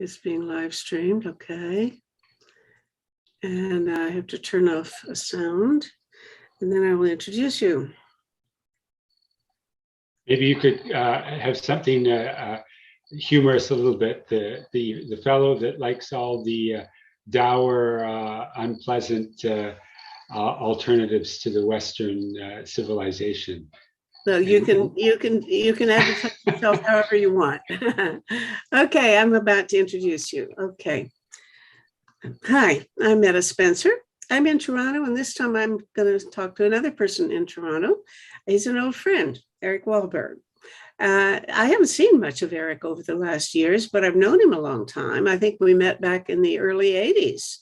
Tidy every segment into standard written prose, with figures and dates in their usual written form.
It's being live streamed, okay. And I have to turn off a sound, and then I will introduce you. Maybe you could have something humorous a little bit. The fellow that likes all the dour, unpleasant alternatives to the Western civilization. So you can advertise yourself however you want. Okay, I'm about to introduce you. Okay. Hi, I'm Metta Spencer. I'm in Toronto, and this time I'm going to talk to another person in Toronto. He's an old friend, Eric Wahlberg. I haven't seen much of Eric over the last years, but I've known him a long time. I think we met back in the early 80s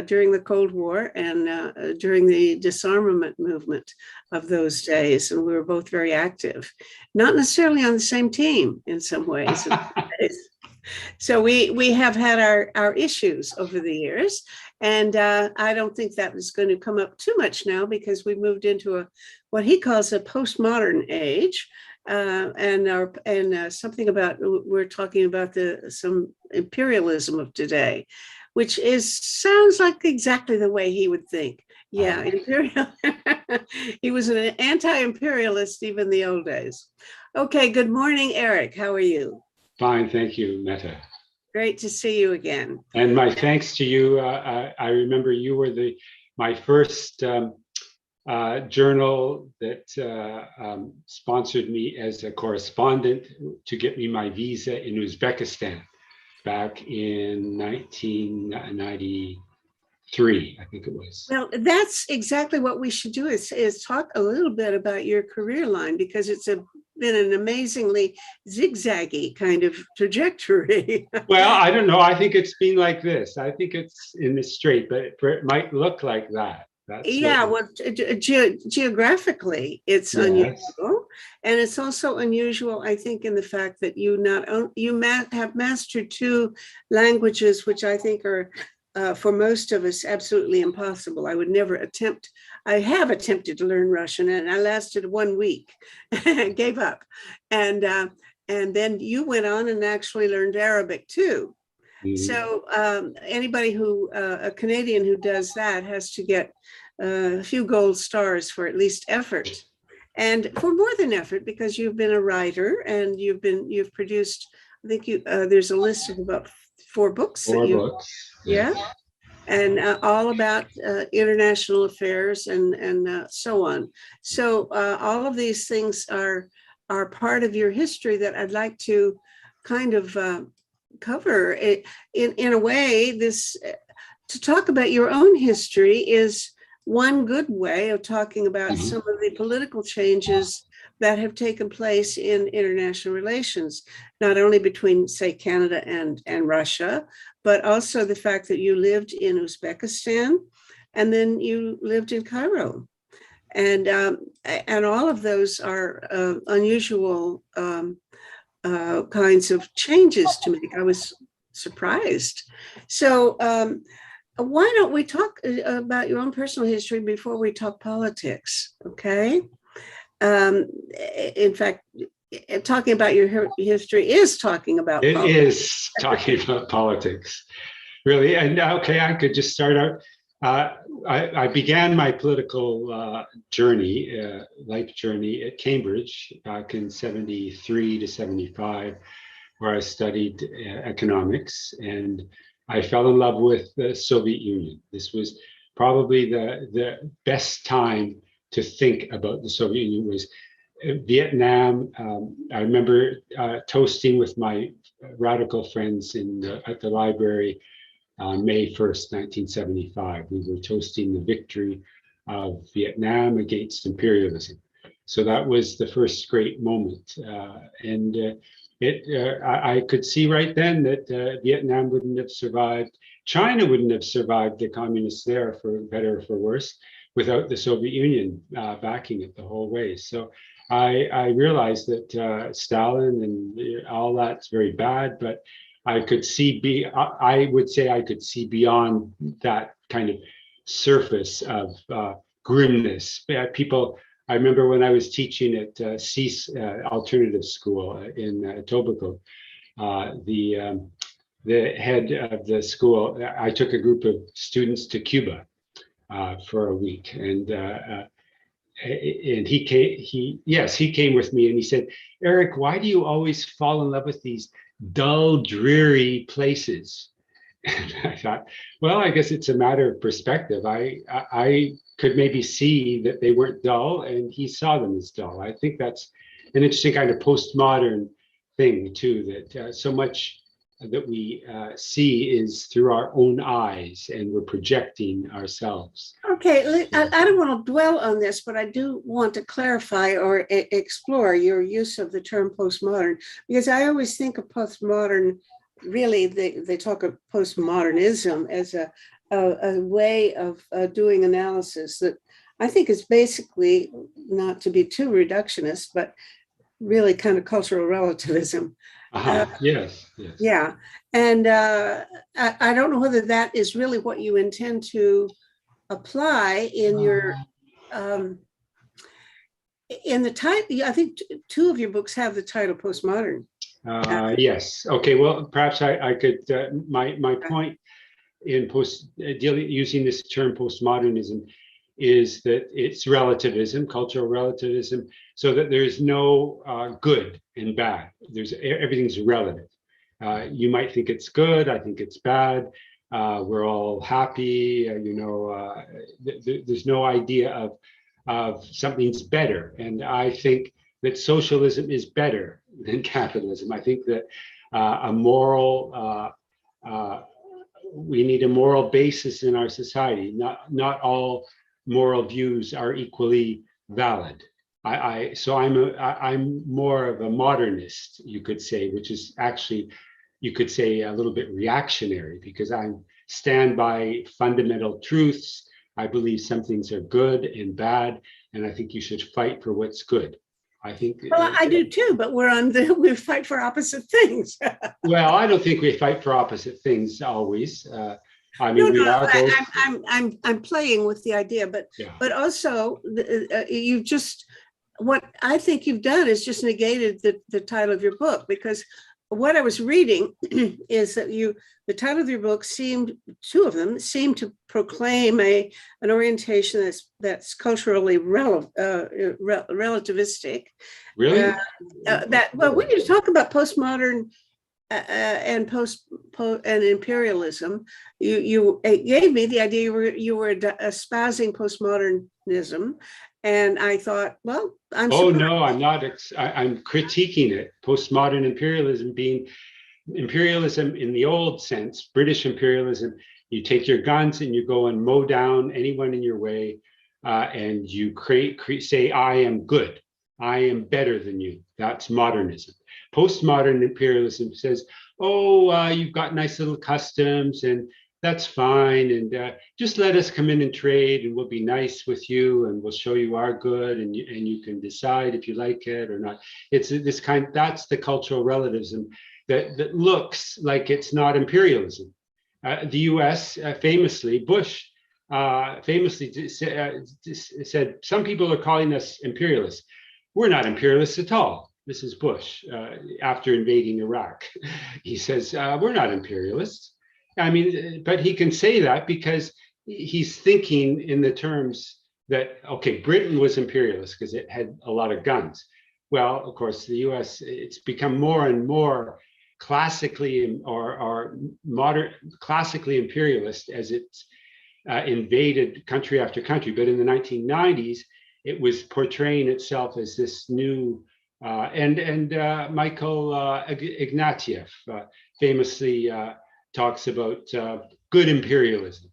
during the Cold War and during the disarmament movement of those days. And we were both very active, not necessarily on the same team in some ways. So we have had our issues over the years. And I don't think that is going to come up too much now because we moved into what he calls a postmodern age. And something about, we're talking about some imperialism of today, which sounds like exactly the way he would think. Yeah, imperial. He was an anti-imperialist even in the old days. Okay, good morning, Eric. How are you? Fine, thank you, Metta. Great to see you again. And my thanks to you. I remember you were my first journal that sponsored me as a correspondent to get me my visa in Uzbekistan back in 1993, I think it was. Well, that's exactly what we should do is talk a little bit about your career line, because it's been an amazingly zigzaggy kind of trajectory. Well, I don't know. I think it's been like this. I think it's in the straight, but it might look like that. Geographically, it's unusual, and it's also unusual, I think, in the fact that you have mastered two languages, which I think are, for most of us, absolutely impossible. I would never attempt. I have attempted to learn Russian, and I lasted 1 week, gave up, and then you went on and actually learned Arabic too. So anybody a Canadian who does that has to get a few gold stars for at least effort, and for more than effort, because you've been a writer and you've produced, I think there's a list of about 4 books. 4 books. Yeah. And all about international affairs and so on. So all of these things are part of your history that I'd like to kind of cover. In a way, to talk about your own history is one good way of talking about some of the political changes that have taken place in international relations, not only between, say, Canada and Russia, but also the fact that you lived in Uzbekistan and then you lived in Cairo. And all of those are unusual kinds of changes to make. I was surprised. So why don't we talk about your own personal history before we talk politics, okay? In fact, talking about your history is talking about politics. It is talking about politics, really. And okay, I could just start out. I began my political life journey at Cambridge back in 73 to 75, where I studied economics, and I fell in love with the Soviet Union. This was probably the best time to think about the Soviet Union. Was Vietnam. I remember toasting with my radical friends at the library on May 1st, 1975. We were toasting the victory of Vietnam against imperialism. So that was the first great moment. I could see right then that Vietnam wouldn't have survived. China wouldn't have survived the communists there, for better or for worse, without the Soviet Union backing it the whole way. So I realized that Stalin and all that's very bad, but I would say I could see beyond that kind of surface of grimness. People, I remember when I was teaching at CEAS Alternative School in Etobicoke, the head of the school, I took a group of students to Cuba for a week, and he came. He came with me, and he said, "Eric, why do you always fall in love with these dull, dreary places?" And I thought, well, I guess it's a matter of perspective. I could maybe see that they weren't dull, and he saw them as dull. I think that's an interesting kind of postmodern thing too. That so much that we see is through our own eyes, and we're projecting ourselves. Okay, I don't want to dwell on this, but I do want to clarify or explore your use of the term postmodern, because I always think of postmodern, really, they talk of postmodernism as a way of doing analysis that I think is basically, not to be too reductionist, but really kind of cultural relativism. Yes. Yeah, and I don't know whether that is really what you intend to apply in your in the title. I think two of your books have the title postmodern. Yes. Okay. Well, perhaps I could. My point in using this term postmodernism is that it's relativism, cultural relativism, so that there's no good and bad. Everything's relative. You might think it's good. I think it's bad. We're all happy. There's no idea of something's better. And I think that socialism is better than capitalism. I think that we need a moral basis in our society. Not all moral views are equally valid. So I'm more of a modernist, you could say, which is actually, you could say, a little bit reactionary, because I stand by fundamental truths. I believe some things are good and bad, and I think you should fight for what's good. I think. Well, I do too, but we fight for opposite things. Well, I don't think we fight for opposite things always. I mean, we are both. I'm playing with the idea, but also you've just, what I think you've done is just negated the title of your book, because what I was reading is that the title of your book two of them seem to proclaim an orientation that's culturally relativistic. Really? Well, when you talk about postmodern and and imperialism, you gave me the idea you were espousing postmodernism, and I thought, well, I'm not. I'm critiquing it. Postmodern imperialism being imperialism in the old sense, British imperialism. You take your guns and you go and mow down anyone in your way, and you say, "I am good. I am better than you." That's modernism. Postmodern imperialism says, "Oh, you've got nice little customs, and that's fine, and just let us come in and trade, and we'll be nice with you, and we'll show you our good, and you can decide if you like it or not." It's this kind. That's the cultural relativism that looks like it's not imperialism. The U.S. Famously, Bush famously said, "Some people are calling us imperialists. We're not imperialists at all." This is Bush after invading Iraq. He says, "We're not imperialists." I mean, but he can say that because he's thinking in the terms that, okay, Britain was imperialist because it had a lot of guns. Well, of course, the US, it's become more and more classically classically imperialist as it's invaded country after country. But in the 1990s, it was portraying itself as this new, Michael Ignatieff famously talks about good imperialism,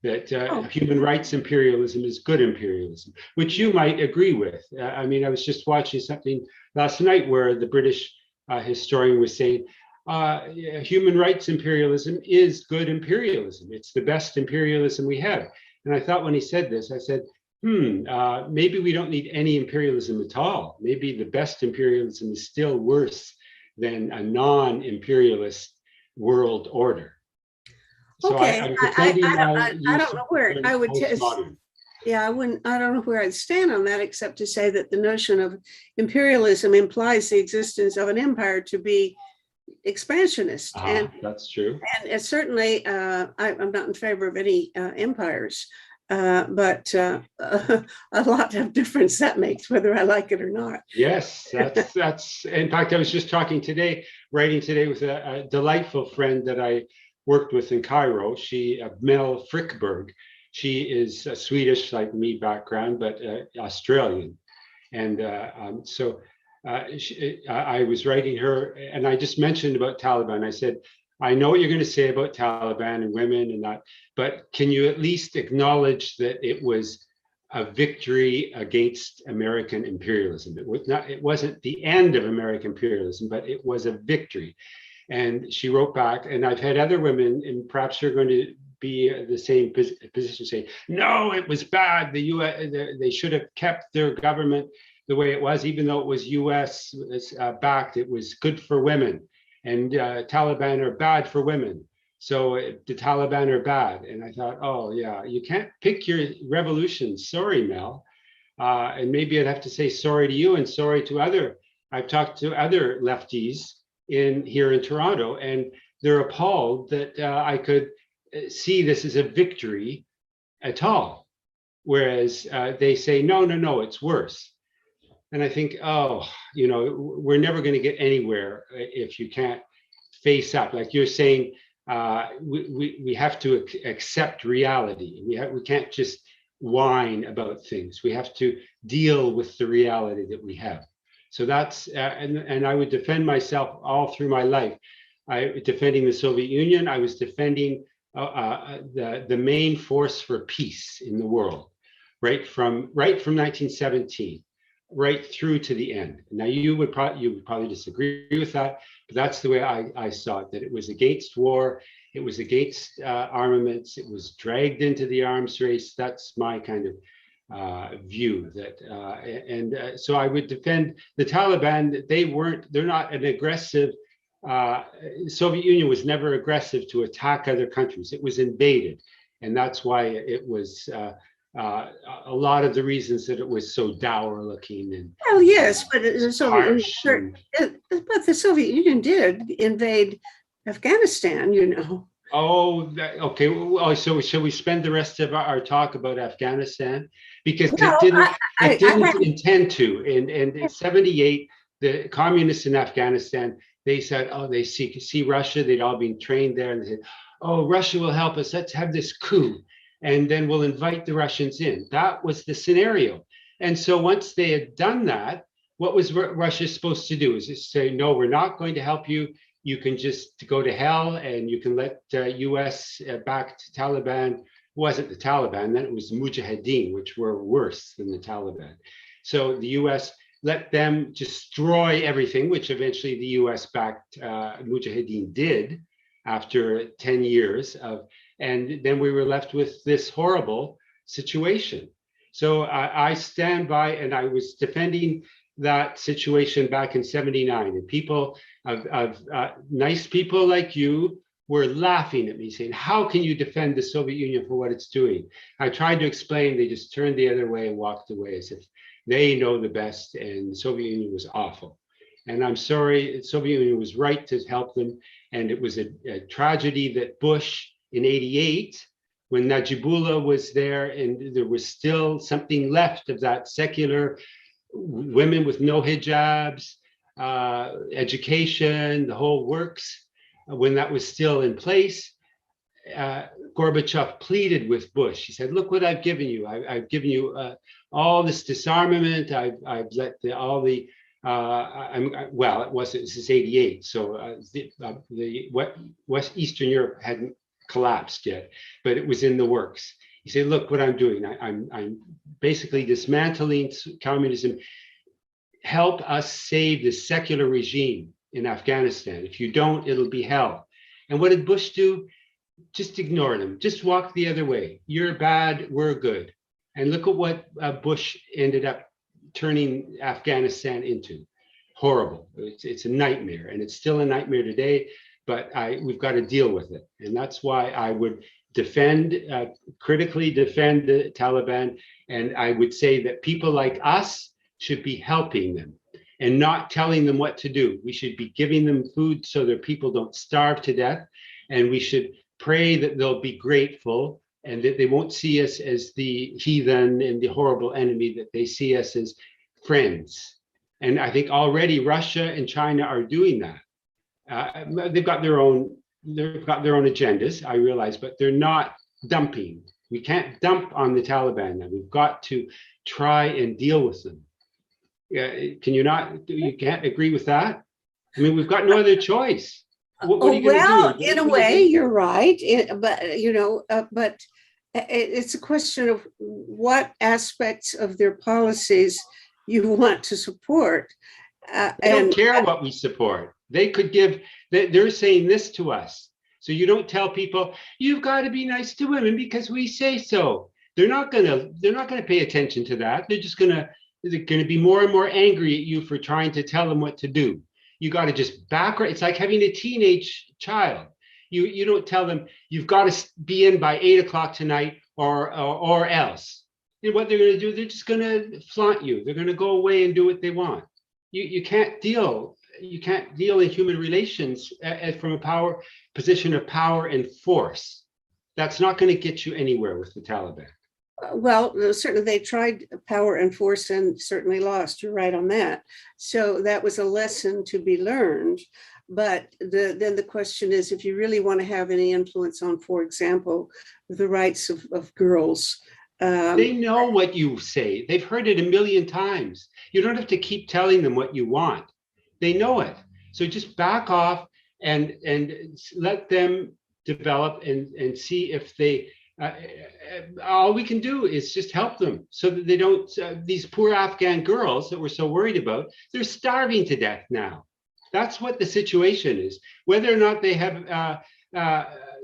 that human rights imperialism is good imperialism, which you might agree with. I mean, I was just watching something last night where the British historian was saying, human rights imperialism is good imperialism. It's the best imperialism we have. And I thought when he said this, I said, maybe we don't need any imperialism at all. Maybe the best imperialism is still worse than a non-imperialist world order. So okay, I don't know where I would. I don't know where I'd stand on that, except to say that the notion of imperialism implies the existence of an empire to be expansionist, That's true. and it's certainly I'm not in favor of any empires, but a lot of difference that makes, whether I like it or not. Yes, that's. In fact, I was just writing today with a delightful friend that I worked with in Cairo. Mel Frickberg. She is a Swedish, like me, background, but Australian, and so I was writing her, and I just mentioned about Taliban. I said, I know what you're going to say about Taliban and women and that, but can you at least acknowledge that it was a victory against American imperialism? It wasn't the end of American imperialism, but it was a victory. And she wrote back, and I've had other women, and perhaps you're going to be the same position, say, no, it was bad. The US, they should have kept their government the way it was, even though it was US backed. It was good for women, and Taliban are bad for women. So the Taliban are bad. And I thought, oh yeah, you can't pick your revolutions. Sorry, Mel. And maybe I'd have to say sorry to you and sorry to I've talked to other lefties here in Toronto, and they're appalled that I could see this as a victory at all. Whereas they say, no, it's worse. And I think, oh, we're never going to get anywhere if you can't face up. Like you're saying, we have to accept reality. We can't just whine about things. We have to deal with the reality that we have. So that's, and I would defend myself all through my life. Defending the Soviet Union, I was defending the main force for peace in the world, right from 1917, right through to the end. Now you would probably disagree with that, but that's the way I saw it. That it was against war, it was against armaments, it was dragged into the arms race. That's my kind of view. So I would defend the Taliban. They're not an aggressive. Soviet Union was never aggressive to attack other countries. It was invaded, and that's why it was a lot of the reasons that it was so dour looking and yes, but the Soviet Union did invade Afghanistan. Oh, okay. So shall we spend the rest of our talk about Afghanistan? Because it didn't intend to. In 78, the communists in Afghanistan, they said, oh, they see Russia, they'd all been trained there, and they said, oh, Russia will help us, let's have this coup, and then we'll invite the Russians in. That was the scenario. And so once they had done that, what was Russia supposed to do? Is just say, no, we're not going to help you. You can just go to hell, and you can let US back to Taliban. It wasn't the Taliban, then it was the Mujahideen, which were worse than the Taliban. So the US let them destroy everything, which eventually the US-backed Mujahideen did after 10 years and then we were left with this horrible situation. So I stand by, and I was defending that situation back in 79, and people nice people like you were laughing at me saying, how can you defend the Soviet Union for what it's doing? I tried to explain, they just turned the other way and walked away as if they know the best, and the Soviet Union was awful. And I'm sorry, the Soviet Union was right to help them. And it was a tragedy that Bush in 88, when Najibullah was there and there was still something left of that secular women with no hijabs, education, the whole works, when that was still in place, Gorbachev pleaded with Bush. He said, look what I've given you. I've given you all this disarmament. I've let this is 88. So the Eastern Europe hadn't collapsed yet, but it was in the works. He said, look what I'm doing. I'm basically dismantling communism. Help us save the secular regime in Afghanistan. If you don't, it'll be hell. And what did Bush do? Just ignore them. Just walk the other way. You're bad, we're good. And look at what Bush ended up turning Afghanistan into. Horrible. It's a nightmare, and it's still a nightmare today, but we've got to deal with it. And that's why I would critically defend the Taliban. And I would say that people like us should be helping them. and not telling them what to do. We should be giving them food so their people don't starve to death. And we should pray that they'll be grateful and that they won't see us as the heathen and the horrible enemy, that they see us as friends. And I think already Russia and China are doing that. They've got their own agendas, I realize, but they're not dumping. We can't dump on the Taliban now. We've got to try and deal with them. Can you not? You can't agree with that? I mean, we've got no other choice. What are you going to do? In a way, you're right. But it's a question of what aspects of their policies you want to support. They don't care what we support. They could give. They're saying this to us. So you don't tell people you've got to be nice to women because we say so. They're not gonna pay attention to that. They're gonna be more and more angry at you for trying to tell them what to do. You got to just back. It's like having a teenage child. You don't tell them you've got to be in by 8 o'clock tonight or else. And what they're going to do, they're just going to flaunt you. They're going to go away and do what they want. You can't deal in human relations from a position of power and force. That's not going to get you anywhere with the Taliban. Well, certainly they tried power and force and certainly lost. You're right on that. So that was a lesson to be learned. But then the question is, if you really want to have any influence on, for example, the rights of girls. They know what you say. They've heard it a million times. You don't have to keep telling them what you want. They know it. So just back off and let them develop and see if they, all we can do is just help them so that they don't, these poor Afghan girls that we're so worried about, they're starving to death now. That's what the situation is. Whether or not they have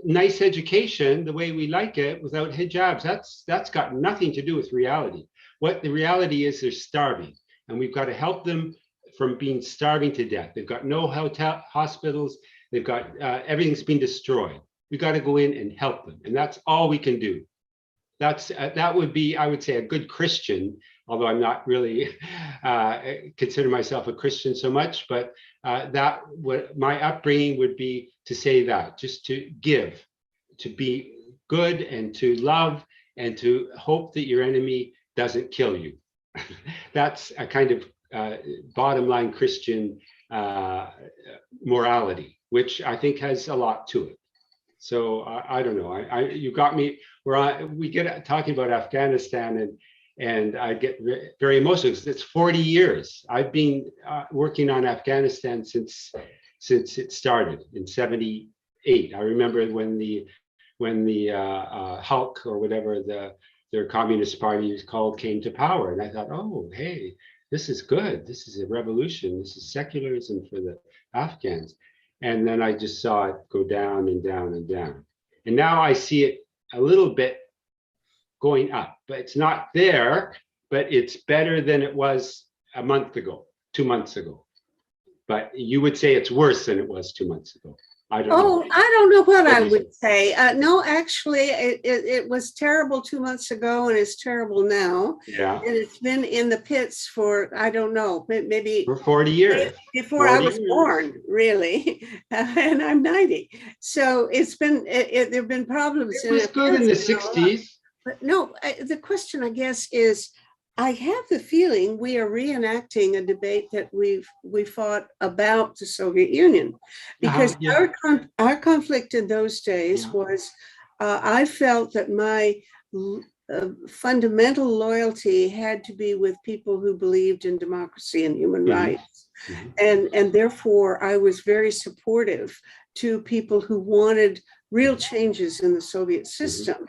nice education the way we like it without hijabs, that's got nothing to do with reality. What the reality is, they're starving, and we've got to help them from being starving to death. They've got no hospitals. They've got everything's been destroyed. We got to go in and help them, and that's all we can do. That would be, I would say, a good Christian, although I'm not really consider myself a Christian so much, but my upbringing would be to say that, just to give, to be good and to love and to hope that your enemy doesn't kill you. That's a kind of bottom line Christian morality, which I think has a lot to it. So I don't know. You got me. We get talking about Afghanistan, and I get very emotional because it's 40 years. I've been working on Afghanistan since it started in '78. I remember when the Hulk or whatever their Communist Party is called came to power, and I thought, oh, hey, this is good. This is a revolution. This is secularism for the Afghans. And then I just saw it go down and down and down. And now I see it a little bit going up, but it's not there, but it's better than it was a month ago, 2 months ago. But you would say it's worse than it was 2 months ago. I don't know. I don't know what I would say. No, actually, it was terrible 2 months ago, and it's terrible now. Yeah. And it's been in the pits for, I don't know, maybe for 40 years. Before 40 I was born, really. And I'm 90. So it's been, there have been problems. It was good in the 60s. But no, the question, I guess, is, I have the feeling we are reenacting a debate that we fought about the Soviet Union, because our conflict in those days was, I felt that my fundamental loyalty had to be with people who believed in democracy and human rights, and therefore I was very supportive to people who wanted real changes in the Soviet system.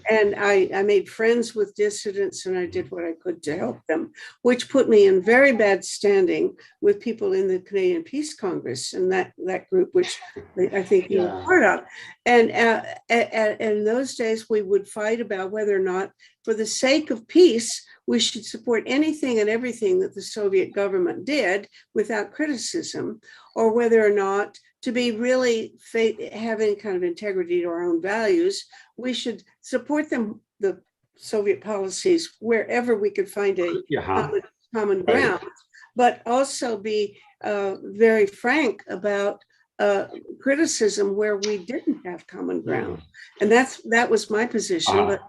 And I made friends with dissidents, and I did what I could to help them, which put me in very bad standing with people in the Canadian Peace Congress and that group, which I think you were part of. And in those days, we would fight about whether or not, for the sake of peace, we should support anything and everything that the Soviet government did without criticism, or whether or not, to be really having kind of integrity to our own values, we should support them, the Soviet policies, wherever we could find a common ground. but also be very frank about criticism where we didn't have common ground. And that was my position. But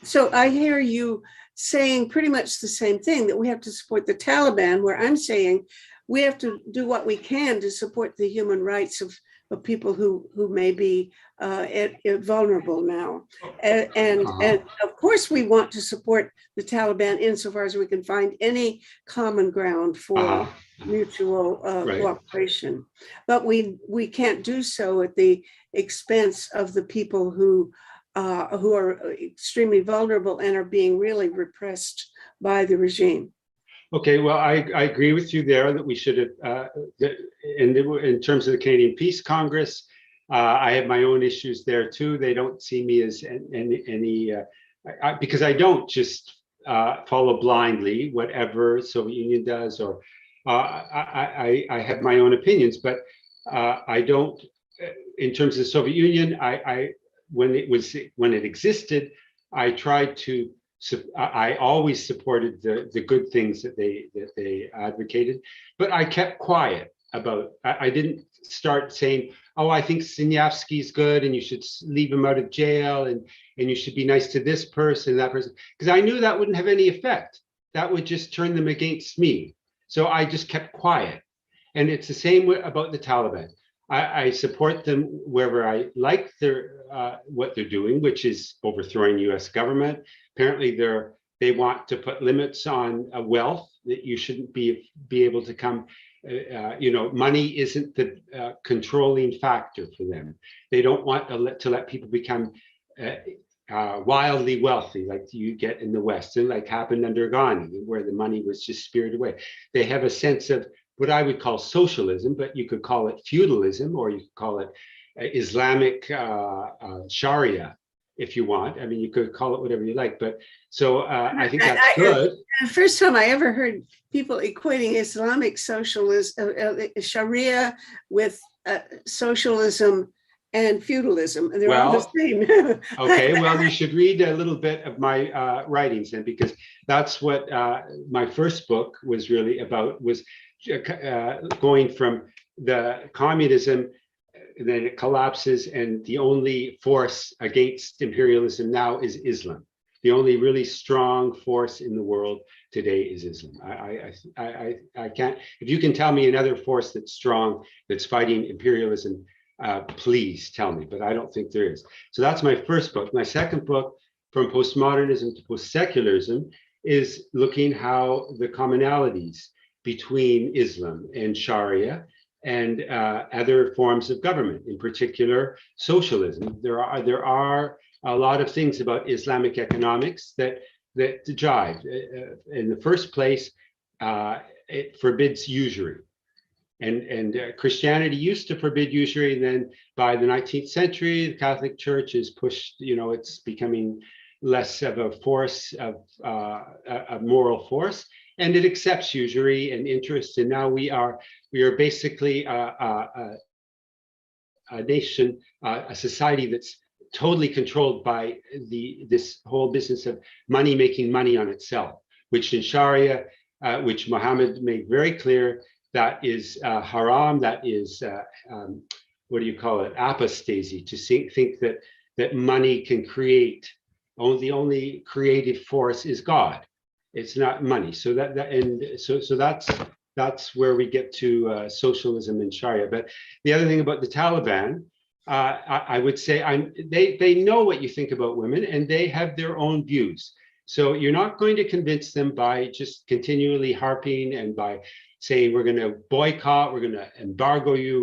so I hear you saying pretty much the same thing, that we have to support the Taliban, where I'm saying we have to do what we can to support the human rights of people who may be vulnerable now. And of course, we want to support the Taliban insofar as we can find any common ground for mutual cooperation. But we can't do so at the expense of the people who are extremely vulnerable and are being really repressed by the regime. Okay, well, I agree with you there that we should have, in terms of the Canadian Peace Congress, I have my own issues there too. They don't see me as any because I don't just follow blindly whatever Soviet Union does, or I have my own opinions, but I don't, in terms of the Soviet Union, when it existed, I tried to, I always supported the good things that they advocated, but I kept quiet about. I didn't start saying, "Oh, I think Sinyavsky's good, and you should leave him out of jail, and you should be nice to this person, that person," because I knew that wouldn't have any effect. That would just turn them against me. So I just kept quiet. And it's the same about the Taliban. I support them wherever I like what they're doing, which is overthrowing U.S. government. Apparently, they want to put limits on wealth, that you shouldn't be able to come. Money isn't the controlling factor for them. They don't want to let people become wildly wealthy like you get in the West, and like happened under Ghani, where the money was just spirited away. They have a sense of what I would call socialism, but you could call it feudalism, or you could call it Islamic Sharia, if you want. I mean, you could call it whatever you like, but so I think that's good. The first time I ever heard people equating Islamic socialism, Sharia, with socialism and feudalism, and they're all the same. Okay, well, you should read a little bit of my writings then, because that's what my first book was really about, was going from the communism, and then it collapses, and the only force against imperialism now is Islam. The only really strong force in the world today is Islam. I can't, if you can tell me another force that's strong, that's fighting imperialism, please tell me, but I don't think there is. So that's my first book. My second book, From Postmodernism to Post-Secularism, is looking how the commonalities between Islam and Sharia and other forms of government, in particular socialism. There are a lot of things about Islamic economics that jive. In the first place, it forbids usury. And Christianity used to forbid usury, and then by the 19th century, the Catholic Church is pushed, it's becoming less of a force, of a moral force, and it accepts usury and interest. And now we are basically a nation, a society that's totally controlled by this whole business of making money on itself, which in Sharia, which Muhammad made very clear, that is haram. That is apostasy, to think that money can create. The only creative force is God. It's not money. So that's where we get to socialism and Sharia. But the other thing about the Taliban, I would say, they know what you think about women, and they have their own views. So you're not going to convince them by just continually harping and by saying we're going to boycott, we're going to embargo you,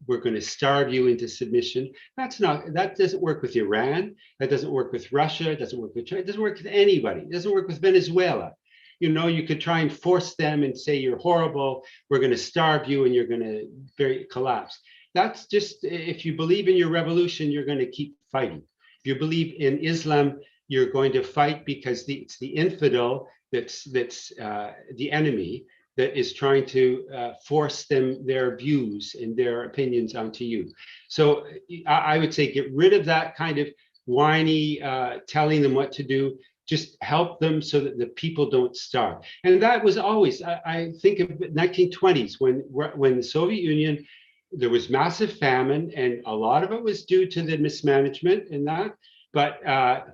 we're going to starve you into submission. That doesn't work with Iran. That doesn't work with Russia. It doesn't work with China. It doesn't work with anybody. It doesn't work with Venezuela. You could try and force them and say you're horrible. We're going to starve you and you're going to collapse. That's just, if you believe in your revolution, you're going to keep fighting. If you believe in Islam, you're going to fight because it's the infidel that's the enemy, that is trying to force their views and their opinions onto you. So I would say get rid of that kind of whiny telling them what to do. just help them so that the people don't starve. And that was always, I think of 1920s when the Soviet Union, there was massive famine, and a lot of it was due to the mismanagement in that. But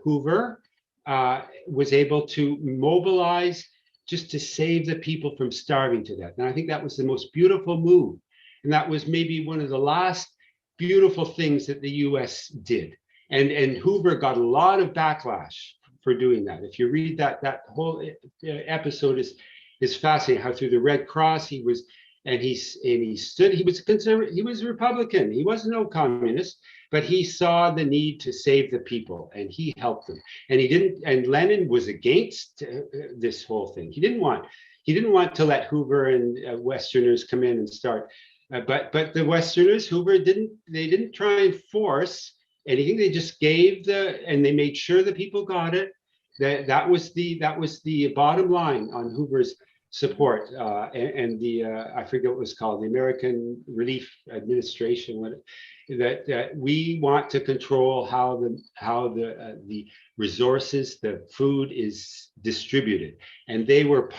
Hoover was able to mobilize just to save the people from starving to death. And I think that was the most beautiful move. And that was maybe one of the last beautiful things that the US did. And Hoover got a lot of backlash for doing that. If you read that whole episode is fascinating, how through the Red Cross he was, and he stood, he was conservative, he was Republican, he wasn't no communist, but he saw the need to save the people and he helped them. And he didn't, and Lenin was against this whole thing. He didn't want to let Hoover and Westerners come in and start. But the Westerners, Hoover didn't try and force anything. They just gave and they made sure the people got it. That was the bottom line on Hoover's support, and the I forget what it was called, the American Relief Administration. That we want to control how the resources, the food is distributed, and they were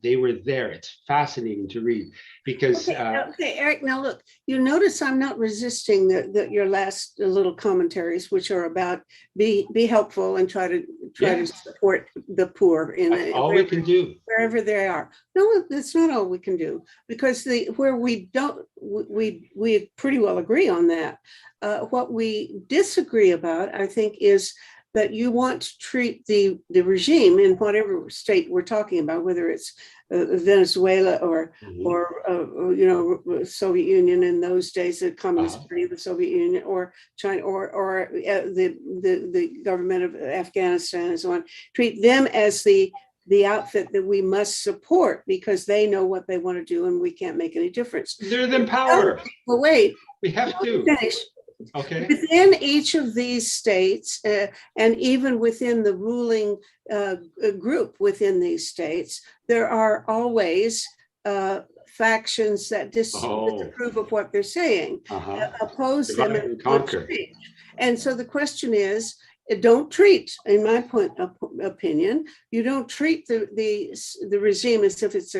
there. It's fascinating to read because okay, Eric, now look, you notice I'm not resisting your last little commentaries, which are about be helpful and try to support the poor in all we can do wherever they are. No, that's not all we can do, because where we don't, we pretty well agree on that. What we disagree about, I think, is that you want to treat the regime in whatever state we're talking about, whether it's Venezuela or Soviet Union in those days, the Communist Party of the Soviet Union, or China, or the government of Afghanistan and so on. Treat them as the outfit that we must support because they know what they want to do and we can't make any difference. They're the power. Well, wait. We have to finish. Okay. Within each of these states, and even within the ruling group within these states, there are always factions that disapprove of what they're saying, oppose them, and conquer. And so the question is, don't treat, in my opinion, you don't treat the regime as if it's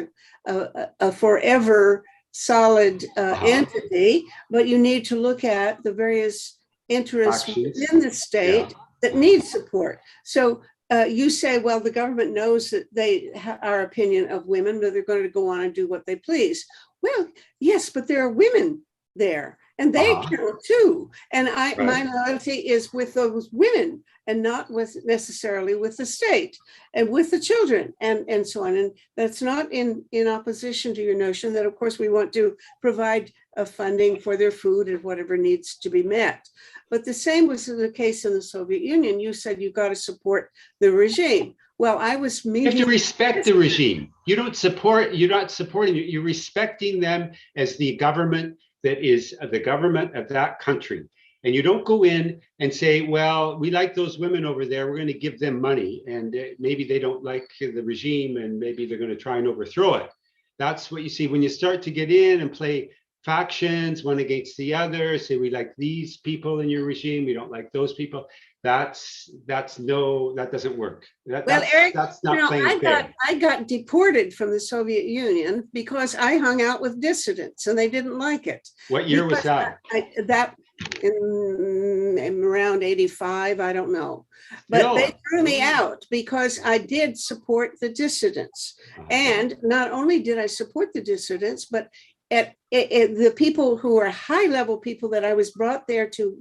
a forever solid entity, but you need to look at the various interests within the state that need support. So you say, well, the government knows that our opinion of women, that they're going to go on and do what they please. Well, yes, but there are women there, and they count too. And my loyalty is with those women, and not necessarily with the state and with the children and so on. And that's not in opposition to your notion that, of course, we want to provide funding for their food and whatever needs to be met. But the same was the case in the Soviet Union. You said you've got to support the regime. Well, I was meeting. You have to respect the regime. You're not supporting it. You're respecting them as the government that is the government of that country. And you don't go in and say, well, we like those women over there, we're going to give them money. And maybe they don't like the regime and maybe they're going to try and overthrow it. That's what you see when you start to get in and play factions one against the other, say we like these people in your regime, we don't like those people. That doesn't work. Eric, that's not playing fair. I got deported from the Soviet Union because I hung out with dissidents and they didn't like it. What year was that? That in around 85, I don't know. But they threw me out because I did support the dissidents. And not only did I support the dissidents, but the people who are high-level people that I was brought there to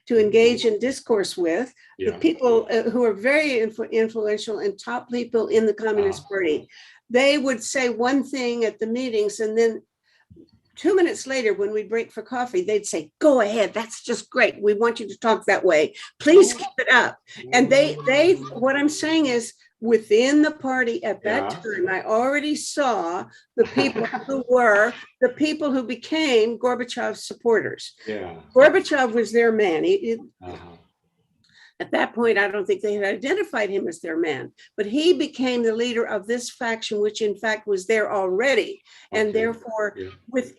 engage in discourse with, the people who are very influential and top people in the Communist Party, they would say one thing at the meetings, and then 2 minutes later, when we break for coffee, they'd say, "Go ahead, that's just great. We want you to talk that way. Please keep it up." And what I'm saying is, within the party at that time, I already saw the people who became Gorbachev's supporters. Gorbachev was their man. At that point, I don't think they had identified him as their man, but he became the leader of this faction, which in fact was there already. And therefore,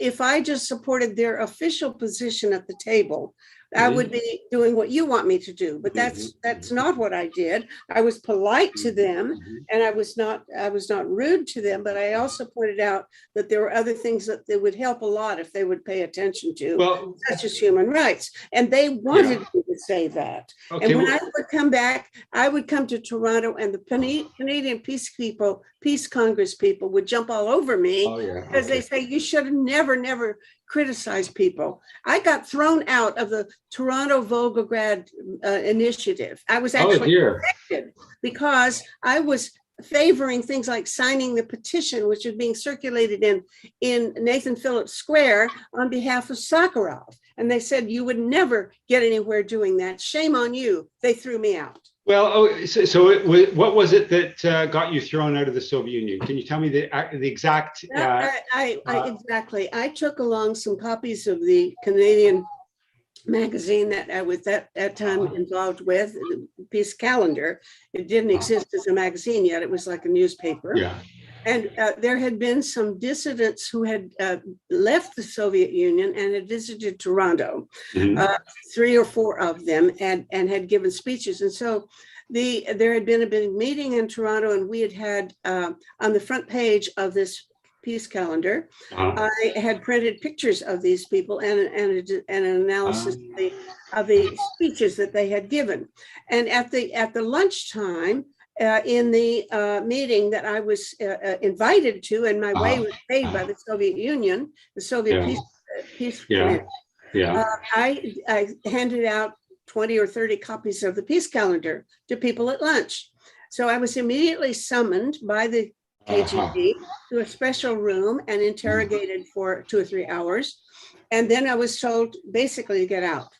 if I just supported their official position at the table, I would be doing what you want me to do, but that's not what I did. I was polite to them, and I was not rude to them, but I also pointed out that there were other things that they would help a lot if they would pay attention to, Well, such as human rights. And they wanted me to say that. okay, and when I would come back, I would come to Toronto, and the Canadian Peace Congress people would jump all over me because they say you should have never criticized people. I got thrown out of the Toronto Volgograd initiative. I was actually elected because I was favoring things like signing the petition, which was being circulated in Nathan Phillips Square on behalf of Sakharov. And they said, you would never get anywhere doing that. Shame on you. They threw me out. Well, what was it that got you thrown out of the Soviet Union? Can you tell me the exact? Exactly. I took along some copies of the Canadian magazine that I was at that time involved with, the Peace Calendar. It didn't exist as a magazine yet. It was like a newspaper. Yeah. And there had been some dissidents who had left the Soviet Union and had visited Toronto, 3 or 4 of them, and had given speeches. And so there had been a big meeting in Toronto, and we had on the front page of this Peace Calendar, I had printed pictures of these people and an analysis of the speeches that they had given. And at the lunchtime, in the meeting that I was invited to, and my way was paid by the Soviet Union, the Soviet Peace Committee, I handed out 20 or 30 copies of the Peace Calendar to people at lunch. So I was immediately summoned by the KGB to a special room and interrogated for 2 or 3 hours. And then I was told basically to get out.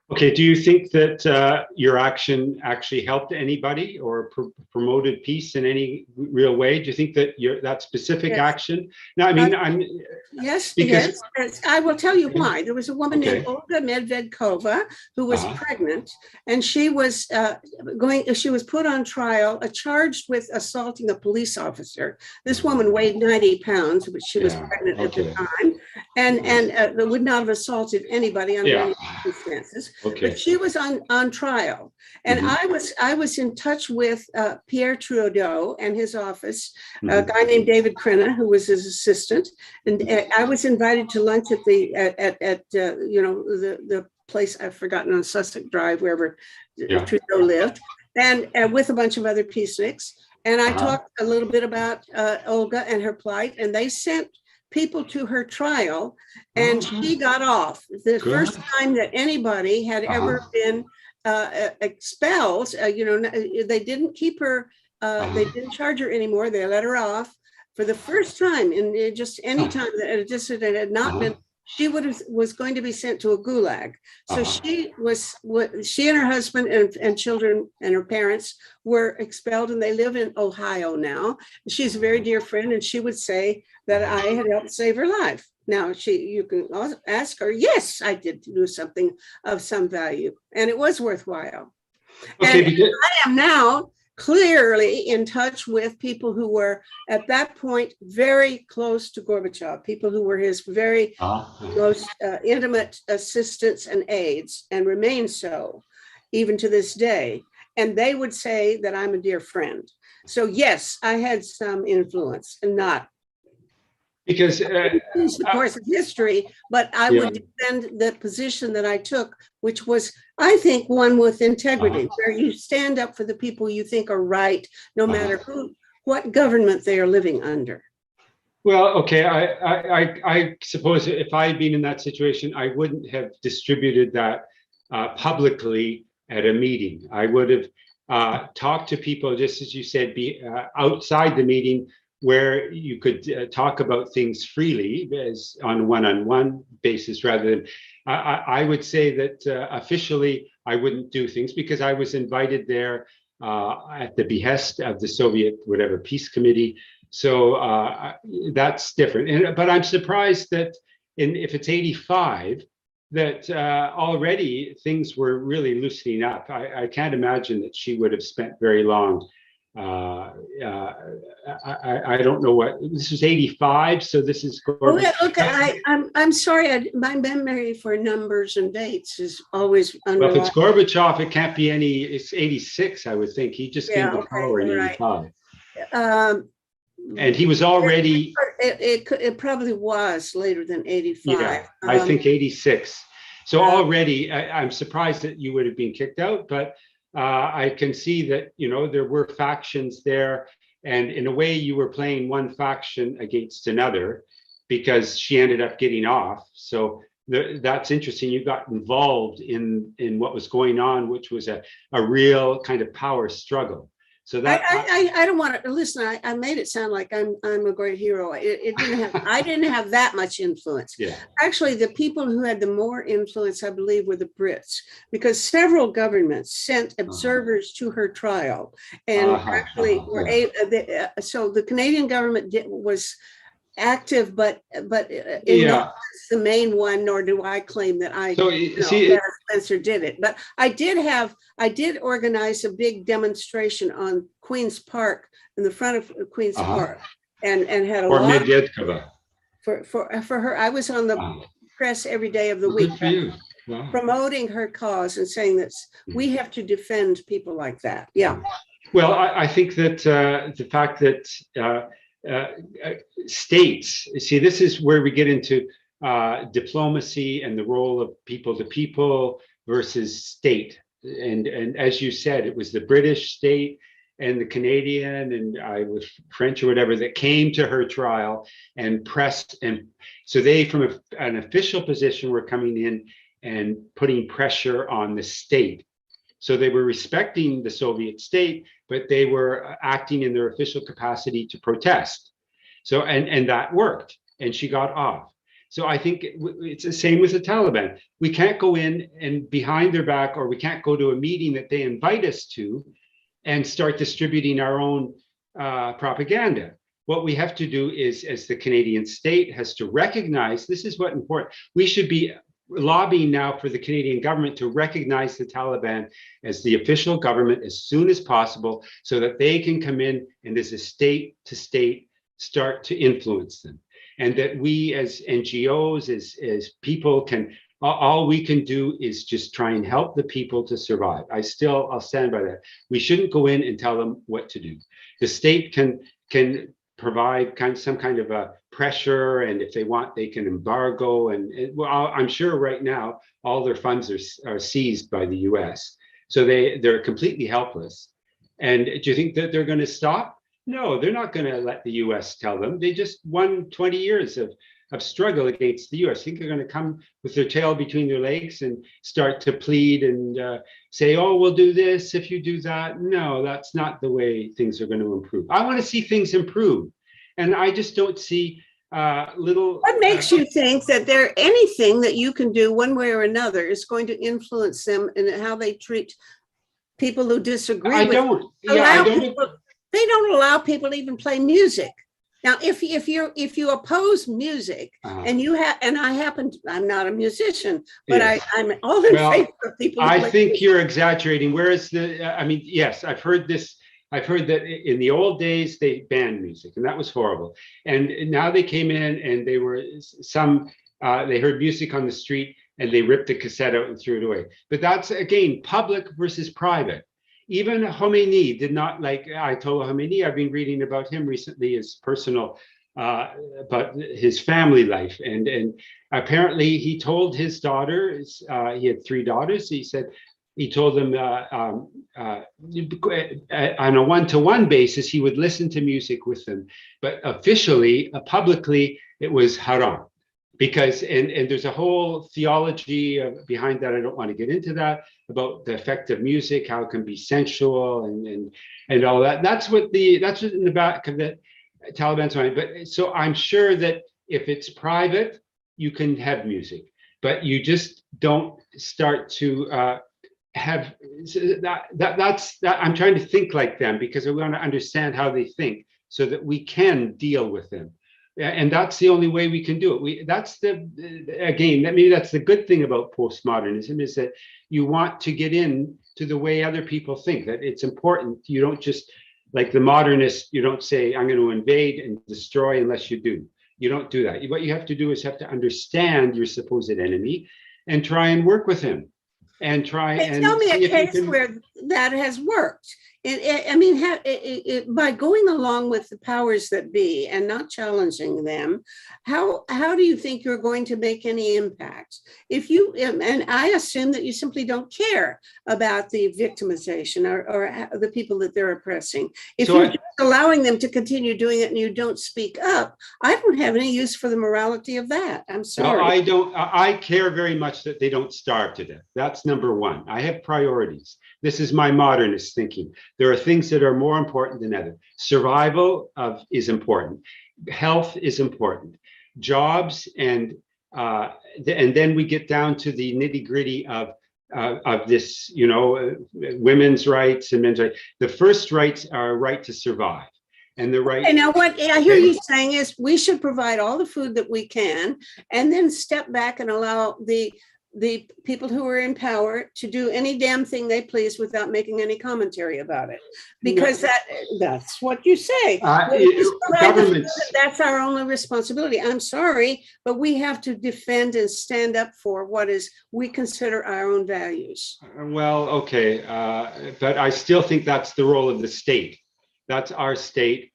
Okay, do you think that your action actually helped anybody or promoted peace in any real way? Do you think that that specific action? Now, I mean, yes, I will tell you why. There was a woman named Olga Medvedkova who was pregnant, and she was she was put on trial, charged with assaulting a police officer. This woman weighed 90 pounds, but she was pregnant at the time, and would not have assaulted anybody under any circumstances. But she was on trial, and I was in touch with Pierre Trudeau and his office, a guy named David Crenna, who was his assistant, and I was invited to lunch at the place I've forgotten on Sussex Drive, wherever Trudeau lived, and with a bunch of other peaceniks. And I talked a little bit about Olga and her plight, and they sent people to her trial, and she got off. The first time that anybody had ever been expelled. They didn't keep her, they didn't charge her anymore. They let her off for the first time in just any time that a dissident had not been. She was going to be sent to a gulag. So she and her husband and children and her parents were expelled, and they live in Ohio now. She's a very dear friend, and she would say that I had helped save her life. Now, you can ask her, yes, I did do something of some value, and it was worthwhile. Okay, and I am now clearly in touch with people who were at that point very close to Gorbachev, people who were his very most intimate assistants and aides, and remain so even to this day. And they would say that I'm a dear friend. So yes, I had some influence, and not because the course of history, but I would defend the position that I took, which was, I think, one with integrity, where you stand up for the people you think are right, no matter what government they are living under. Well, okay, I suppose if I had been in that situation, I wouldn't have distributed that publicly at a meeting. I would have talked to people, just as you said, be outside the meeting, where you could talk about things freely as on a one-on-one basis, rather than, I would say that officially I wouldn't do things because I was invited there at the behest of the Soviet, whatever, Peace Committee. So that's different. But I'm surprised that if it's 85, that already things were really loosening up. I can't imagine that she would have spent very long I don't know what this was 85, so this is Oh, yeah, look, I'm sorry, my memory for numbers and dates is always well, if it's unreliable. Gorbachev, it can't be any. It's 86, I would think. He just came Yeah, to okay, power in all right. 85, Um, and he was already. it probably was later than 85. Yeah, I think 86. So Uh, already, I'm surprised that you would have been kicked out, but I can see that, there were factions there. And in a way, you were playing one faction against another because she ended up getting off. So that's interesting. You got involved in what was going on, which was a real kind of power struggle. So that I don't want to listen. I made it sound like I'm a great hero. It didn't have I didn't have that much influence. yeah. Actually, the people who had the more influence, I believe, were the Brits, because several governments sent observers to her trial, and actually were so the Canadian government was active, but Yeah. the main one, nor do I claim that I So see, Spencer did it. But I did organize a big demonstration on Queen's Park, in the front of Queen's Park, and had a or lot Medvedkova. for her. I was on the press every day of the week. Good for you. Wow. Promoting her cause and saying that we have to defend people like that. Yeah. Well, I think that the fact that states, see, this is where we get into diplomacy and the role of people to people versus state. And as you said, it was the British state and the Canadian and I was French or whatever that came to her trial and pressed. And so they, from an official position, were coming in and putting pressure on the state. So they were respecting the Soviet state, but they were acting in their official capacity to protest. So, and that worked, and she got off. So I think it's the same with the Taliban. We can't go in and behind their back, or we can't go to a meeting that they invite us to and start distributing our own propaganda. What we have to do is, as the Canadian state has to recognize, this is what important, we should be lobbying now for the Canadian government to recognize the Taliban as the official government as soon as possible, so that they can come in and as a state to state start to influence them. And that we as NGOs, as people can, all we can do is just try and help the people to survive. I'll stand by that. We shouldn't go in and tell them what to do. The state can provide some kind of a pressure, and if they want, they can embargo. And well, I'm sure right now all their funds are seized by the U.S., so they're completely helpless. And do you think that they're going to stop? No, they're not going to let the U.S. tell them. They just won 20 years of struggle against the U.S. I think they're going to come with their tail between their legs and start to plead and say, oh, we'll do this if you do that. No, that's not the way things are going to improve. I want to see things improve. And I just don't see little... What makes you think that anything that you can do one way or another is going to influence them in how they treat people who disagree with them? They don't allow people to even play music. Now, if you oppose music, and I'm not a musician, but yes. I'm all in favor of people. I think you're exaggerating. Whereas yes, I've heard this. I've heard that in the old days they banned music, and that was horrible. And now they came in and they heard music on the street and they ripped the cassette out and threw it away. But that's again public versus private. Even Khomeini did not like Ayatollah Khomeini. I've been reading about him recently, his personal, about his family life. And apparently he told his daughters, he had 3 daughters, he told them on a one-to-one basis, he would listen to music with them. But officially, publicly, it was haram. Because, and there's a whole theology behind that. I don't want to get into that, about the effect of music, how it can be sensual and all that. That's what in the back of the Taliban's mind. But so I'm sure that if it's private, you can have music, but you just don't start to have that. I'm trying to think like them, because I want to understand how they think so that we can deal with them. And that's the only way we can do it. That's the good thing about postmodernism, is that you want to get in to the way other people think, that it's important. You don't just Like the modernists, you don't say, I'm going to invade and destroy unless you do. You don't do that. What you have to do is have to understand your supposed enemy and try and work with him and try and Tell me see a if you case can. where that has worked. I mean, by going along with the powers that be and not challenging them, how do you think you're going to make any impact? If you, and I assume that you simply don't care about the victimization or the people that they're oppressing. If So you're just allowing them to continue doing it and you don't speak up, I don't have any use for the morality of that. I'm No, sorry. I don't. I care very much that they don't starve to death. That's number one. I have priorities. This is my modernist thinking. There are things that are more important than others. Survival is important. Health is important. Jobs and then we get down to the nitty gritty of this, women's rights and men's rights. The first rights are a right to survive, and the right. And now what I hear you saying is we should provide all the food that we can and then step back and allow the people who are in power to do any damn thing they please without making any commentary about it. Because that's what you say. Governments. That's our only responsibility. I'm sorry, but we have to defend and stand up for what is we consider our own values. Well, okay, but I still think that's the role of the state. That's our state,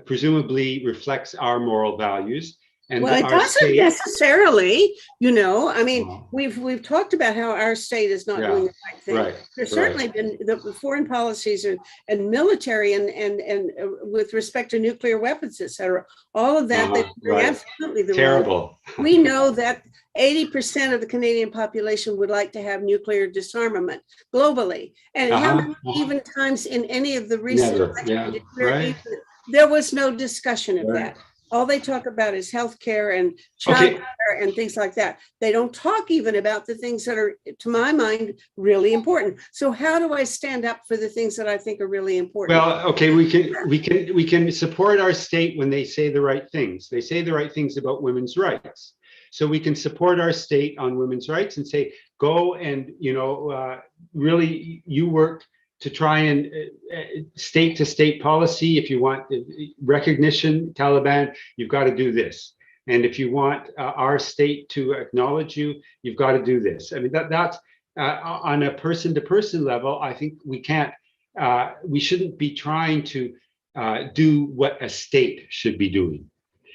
presumably reflects our moral values. And well, it doesn't necessarily, I mean, we've talked about how our state is not doing the right thing. Right, There's certainly been the foreign policies and military and with respect to nuclear weapons, et cetera, all of that, they're absolutely the terrible. Wrong. We know that 80% of the Canadian population would like to have nuclear disarmament globally. And how many even times in any of the recent there was no discussion of that. All they talk about is healthcare and childcare and things like that. They don't talk even about the things that are, to my mind, really important. So how do I stand up for the things that I think are really important? Well, okay, we can support our state when they say the right things. They say the right things about women's rights. So we can support our state on women's rights and say, go and really you work to try and state to state policy. If you want recognition, Taliban, you've got to do this. And if you want our state to acknowledge you, you've got to do this. I mean, that's on a person to person level. I think we shouldn't be trying to do what a state should be doing.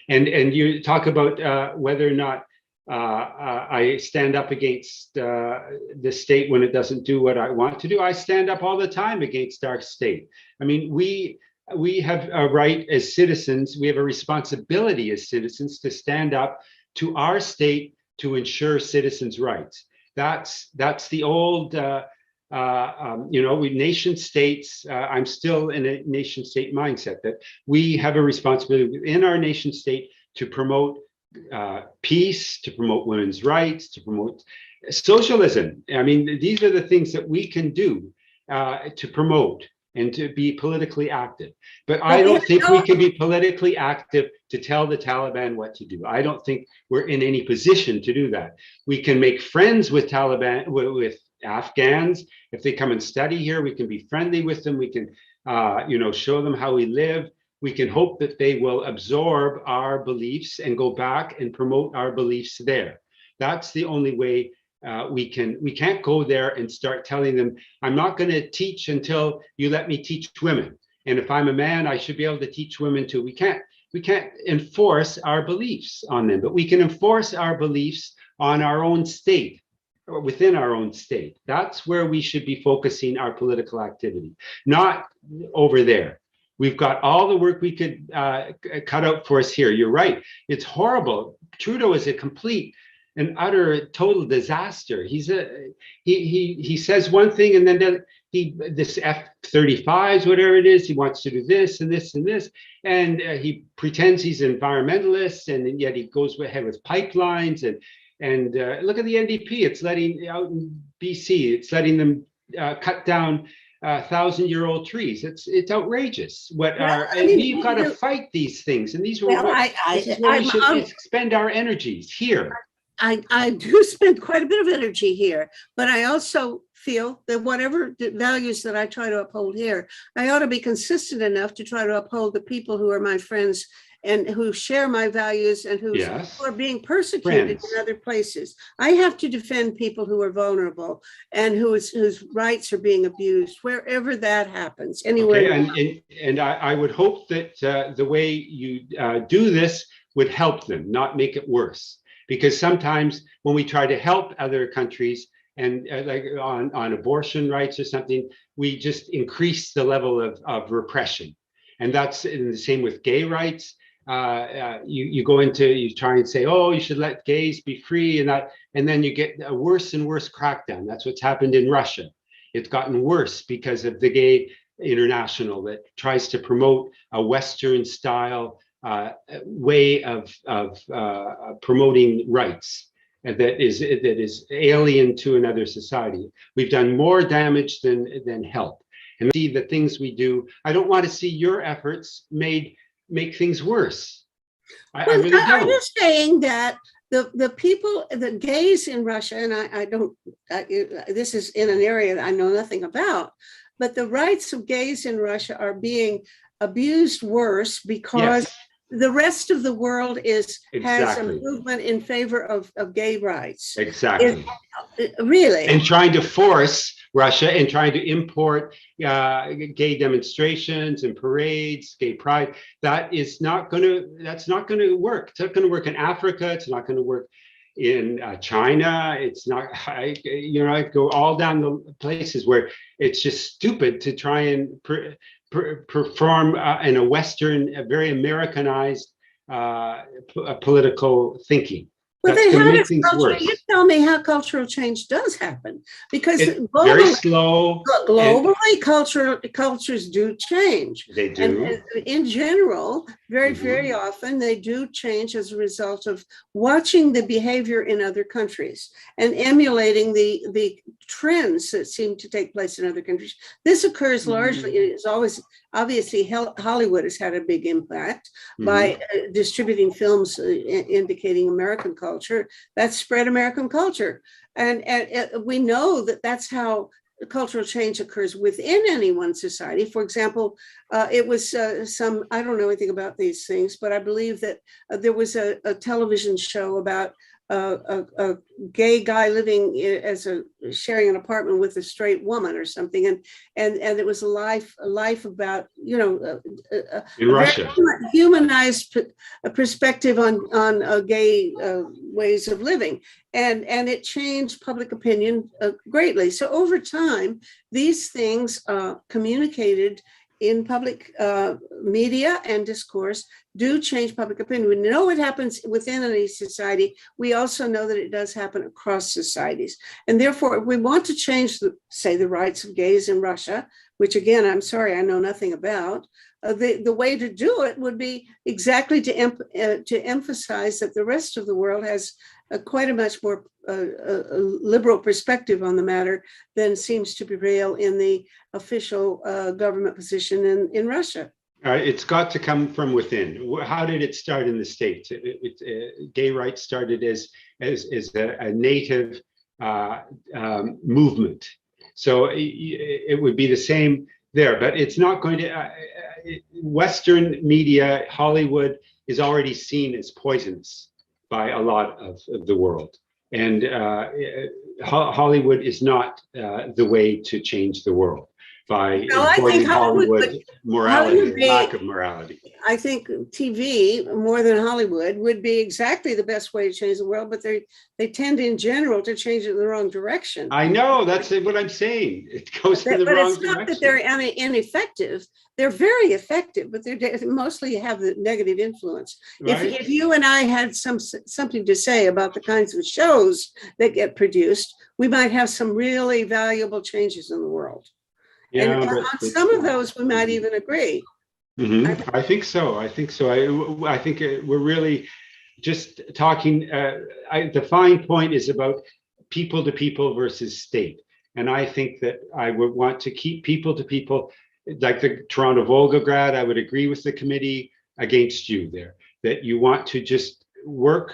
And you talk about whether or not I stand up against the state when it doesn't do what I want to do. I stand up all the time against our state. I mean, we have a right as citizens, we have a responsibility as citizens to stand up to our state to ensure citizens' rights. That's the old, we nation states. I'm still in a nation state mindset that we have a responsibility within our nation state to promote peace, to promote women's rights, to promote socialism. I mean, these are the things that we can do to promote and to be politically active. But I don't think we can be politically active to tell the Taliban what to do. I don't think we're in any position to do that. We can make friends with Taliban, with Afghans. If they come and study here, we can be friendly with them. We can, show them how we live. We can hope that they will absorb our beliefs and go back and promote our beliefs there. That's the only way we can't go there and start telling them, I'm not going to teach until you let me teach women. And if I'm a man, I should be able to teach women too. We can't enforce our beliefs on them, but we can enforce our beliefs on our own state or within our own state. That's where we should be focusing our political activity, not over there. We've got all the work we could cut out for us here. You're right. It's horrible. Trudeau is a complete and utter total disaster. He says one thing and then this F-35s, whatever it is, he wants to do this and this and this. And he pretends he's an environmentalist, and yet he goes ahead with pipelines. And look at the NDP. It's letting out in BC. It's letting them cut down 1,000-year-old trees. It's outrageous. We've got to fight these things, and these were this is where we should expend our energies here. I do spend quite a bit of energy here, but I also feel that whatever the values that I try to uphold here, I ought to be consistent enough to try to uphold the people who are my friends and who share my values and who Yes, are being persecuted friends. in other places. I have to defend people who are vulnerable and whose rights are being abused wherever that happens, Okay, anywhere. and I would hope that the way you do this would help them, not make it worse. Because sometimes when we try to help other countries and like on abortion rights or something, we just increase the level of repression. And that's in the same with gay rights. You go into, you try and say, oh, you should let gays be free and that, and then you get a worse and worse crackdown. That's what's happened in Russia. It's gotten worse because of the Gay International that tries to promote a Western style way of promoting rights that is alien to another society. We've done more damage than help. And see the things we do. I don't want to see your efforts make things worse. I Well, really are you don't. saying that the people, the gays in Russia, and I don't, this is in an area that I know nothing about, but the rights of gays in Russia are being abused worse because Yes, the rest of the world has a exactly, movement in favor of gay rights. Is exactly. really. And trying to force Russia and trying to import gay demonstrations and parades, gay pride. That's not going to work. It's not going to work in Africa. It's not going to work in China. It's not. I go all down the places where it's just stupid to try and perform in a Western, a very Americanized political thinking. Well, That's then going to how make does things culture, you worse. tell me how cultural change does happen? Because It's very slow, and globally, cultures do change, they and do. in general, very Mhm. often they do change as a result of watching the behavior in other countries and emulating the trends that seem to take place in other countries. This occurs largely. It's always obviously Hollywood has had a big impact by Mhm. distributing films indicating American culture. That spread American culture. And we know that that's how cultural change occurs within any one society. For example, it was I don't know anything about these things, but I believe that there was a television show about a gay guy living sharing an apartment with a straight woman or something, and it was a life about In a very Russia. humanized perspective on gay ways of living, and it changed public opinion greatly. So over time, these things communicated in public media and discourse do change public opinion. We know it happens within any society. We also know that it does happen across societies. And therefore, if we want to change, the rights of gays in Russia, which again, I'm sorry, I know nothing about, the way to do it would be exactly to emphasize that the rest of the world has quite a much more liberal perspective on the matter than seems to prevail in the official government position in Russia. It's got to come from within. How did it start in the States? Gay rights started as a native movement. So it would be the same there, but it's not going to. Western media, Hollywood, is already seen as poisonous by a lot of the world. And Hollywood is not the way to change the world by Well, I think importing Hollywood morality Hollywood or lack of morality. I think TV more than Hollywood would be exactly the best way to change the world, but they tend in general to change it in the wrong direction. I know, that's what I'm saying. It goes in the But wrong it's not that they're direction. ineffective. They're very effective, but they mostly have the negative influence. Right? If you and I had something to say about the kinds of shows that get produced, we might have some really valuable changes in the world. And Yeah, but on it's. some of those, we might even agree. I think so. I think so. I think we're really just talking. The fine point is about people to people versus state. And I think that I would want to keep people to people, like the Toronto Volgograd. I would agree with the committee against you there, that you want to just work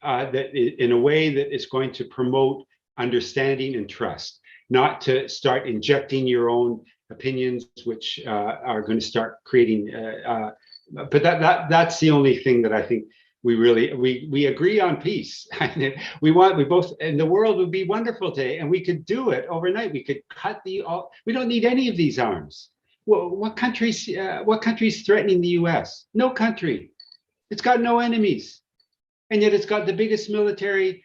in a way that is going to promote understanding and trust, not to start injecting your own opinions, which are going to start creating. But that's the only thing that I think we agree on peace. we both, and the world would be wonderful today, and we could do it overnight. We could cut we don't need any of these arms. Well, what countries threatening the US? No country. It's got no enemies, and yet it's got the biggest military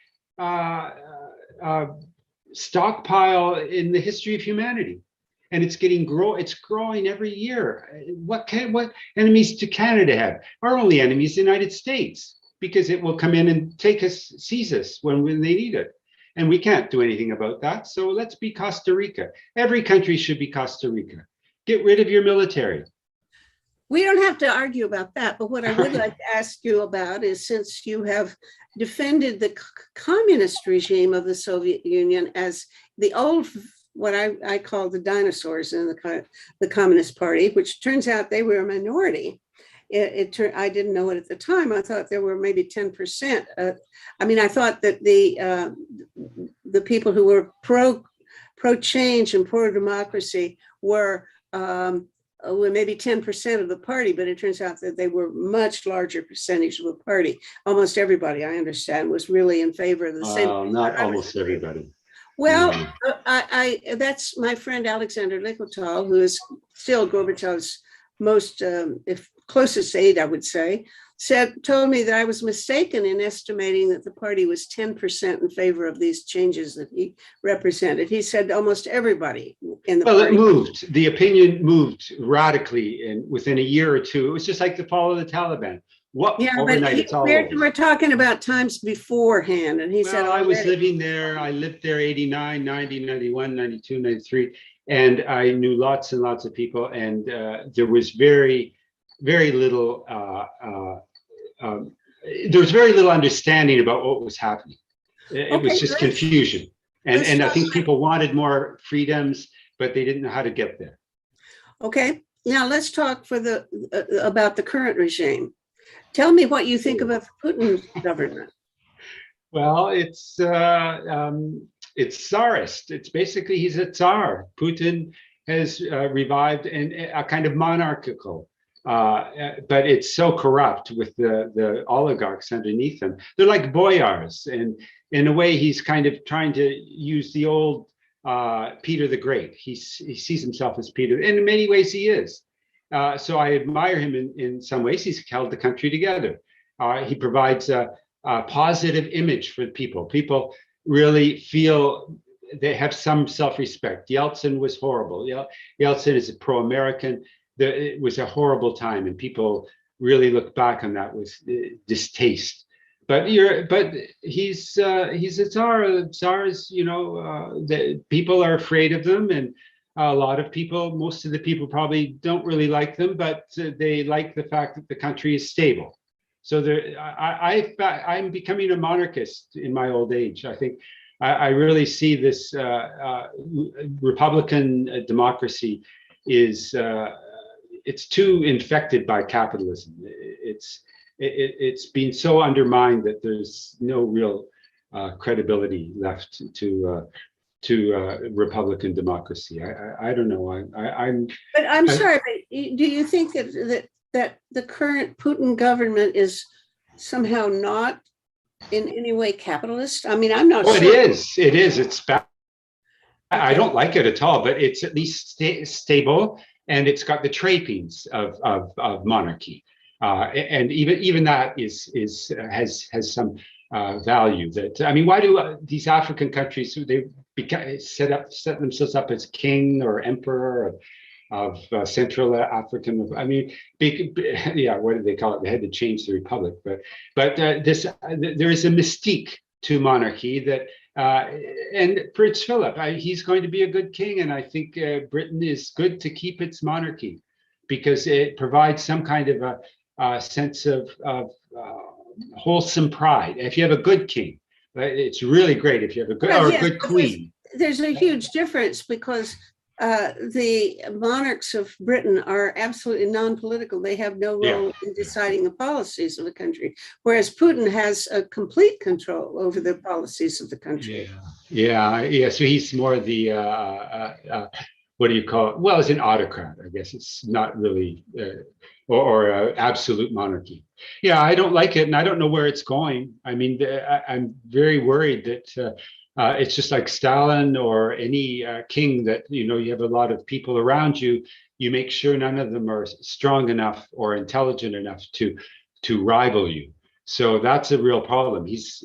stockpile in the history of humanity, and it's growing every year. What enemies do Canada have? Our only enemy is the United States, because it will come in and seize us when they need it, and we can't do anything about that. So let's be Costa Rica. Every country should be Costa Rica. Get rid of your military. We don't have to argue about that, but what I would like to ask you about is, since you have defended the communist regime of the Soviet Union as the old, what I call the dinosaurs in the Communist Party, which turns out they were a minority. I didn't know it at the time. I thought there were maybe 10%. I thought that the people who were pro change and pro democracy were maybe 10% of the party, but it turns out that they were much larger percentage of the party. Almost everybody, I understand, was really in favor of the same. Not almost everybody. Well, that's my friend Alexander Likotal, who is still Gorbachev's most, if closest aide, I would say, told me that I was mistaken in estimating that the party was 10% in favor of these changes that he represented. He said almost everybody in the party. Well, it moved. The opinion moved radically within a year or two. It was just like the fall of the Taliban. Overnight, we're talking about times beforehand. And he said, I was living there. I lived there 89, 90, 91, 92, 93. And I knew lots and lots of people. And there was very little there was very little understanding about what was happening. It was just confusion. And I think people wanted more freedoms, but they didn't know how to get there. Okay, now let's talk about the current regime. Tell me what you think about the Putin government. Well, it's czarist. It's basically, he's a czar. Putin has revived a kind of monarchical. But it's so corrupt with the oligarchs underneath him. They're like boyars, and in a way, he's kind of trying to use the old Peter the Great. He sees himself as Peter, and in many ways he is. So I admire him in some ways. He's held the country together. He provides a positive image for people. People really feel they have some self-respect. Yeltsin was horrible. Yeltsin is a pro-American. It was a horrible time, and people really look back on that with distaste. But he's a czar. Czars, the people are afraid of them, and a lot of people, most of the people probably don't really like them, but they like the fact that the country is stable. So I'm becoming a monarchist in my old age. I think I really see this Republican democracy is. It's too infected by capitalism. It's been so undermined that there's no real credibility left to Republican democracy. I don't know. I'm sorry, but do you think that the current Putin government is somehow not in any way capitalist? I'm not sure. It is. It's bad. I don't like it at all, but it's at least stable. And it's got the trappings of monarchy, and even that has some value. Why do these African countries set themselves up as king or emperor of Central African? What do they call it? They had to change the republic, but there is a mystique to monarchy that. And Prince Philip, he's going to be a good king, and I think Britain is good to keep its monarchy because it provides some kind of a sense of wholesome pride. If you have a good king, it's really great if you have a good queen. There's a huge difference because the monarchs of Britain are absolutely non-political. They have no Yeah. role in deciding the policies of the country, whereas Putin has a complete control over the policies of the country. Yeah. So he's more the what do you call it? Well, it's an autocrat, I guess. It's not really or absolute monarchy. Yeah, I don't like it, and I don't know where it's going. I mean, I'm very worried that it's just like Stalin or any king that you have a lot of people around you. You make sure none of them are strong enough or intelligent enough to rival you. So that's a real problem. He's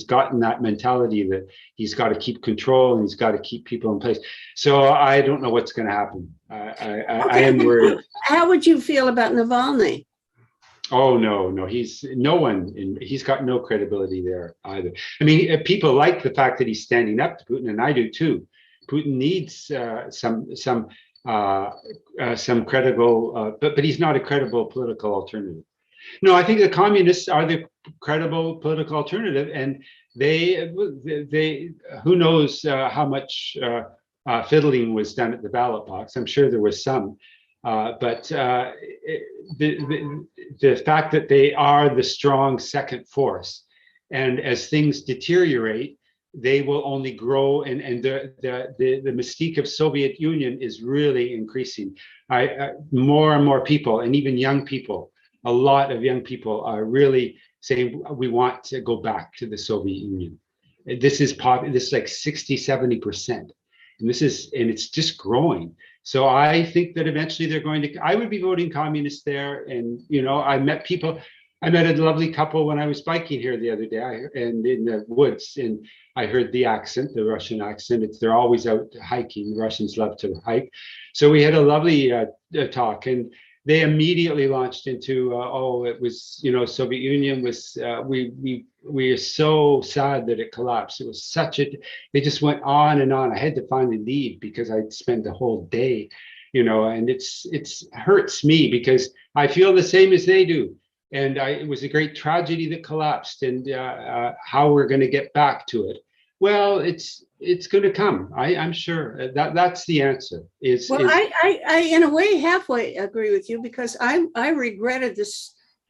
gotten that mentality that he's got to keep control and he's got to keep people in place. So I don't know what's going to happen. I am worried. How would you feel about Navalny? Oh no, he's got no credibility there either. I mean, people like the fact that he's standing up to Putin, and I do too. Putin needs some credible, but he's not a credible political alternative. No, I think the communists are the credible political alternative, and they who knows how much fiddling was done at the ballot box. I'm sure there was some, but the fact that they are the strong second force, and as things deteriorate, they will only grow, and the mystique of Soviet Union is really increasing. More and more people, and even young people. A lot of young people are really saying we want to go back to the Soviet Union. This is like 60-70%, and it's just growing. So I think that eventually I would be voting communist there. And I met a lovely couple when I was biking here the other day, and in the woods, and I heard the Russian accent. They're always out hiking. The Russians love to hike. So we had a lovely talk, and they immediately launched into, it was, Soviet Union was, we are so sad that it collapsed. It was they just went on and on. I had to finally leave because I'd spent the whole day, and it's hurts me because I feel the same as they do. And it was a great tragedy that collapsed, and how we're going to get back to it. Well, it's going to come. I'm sure that's the answer. I in a way halfway agree with you, because I regretted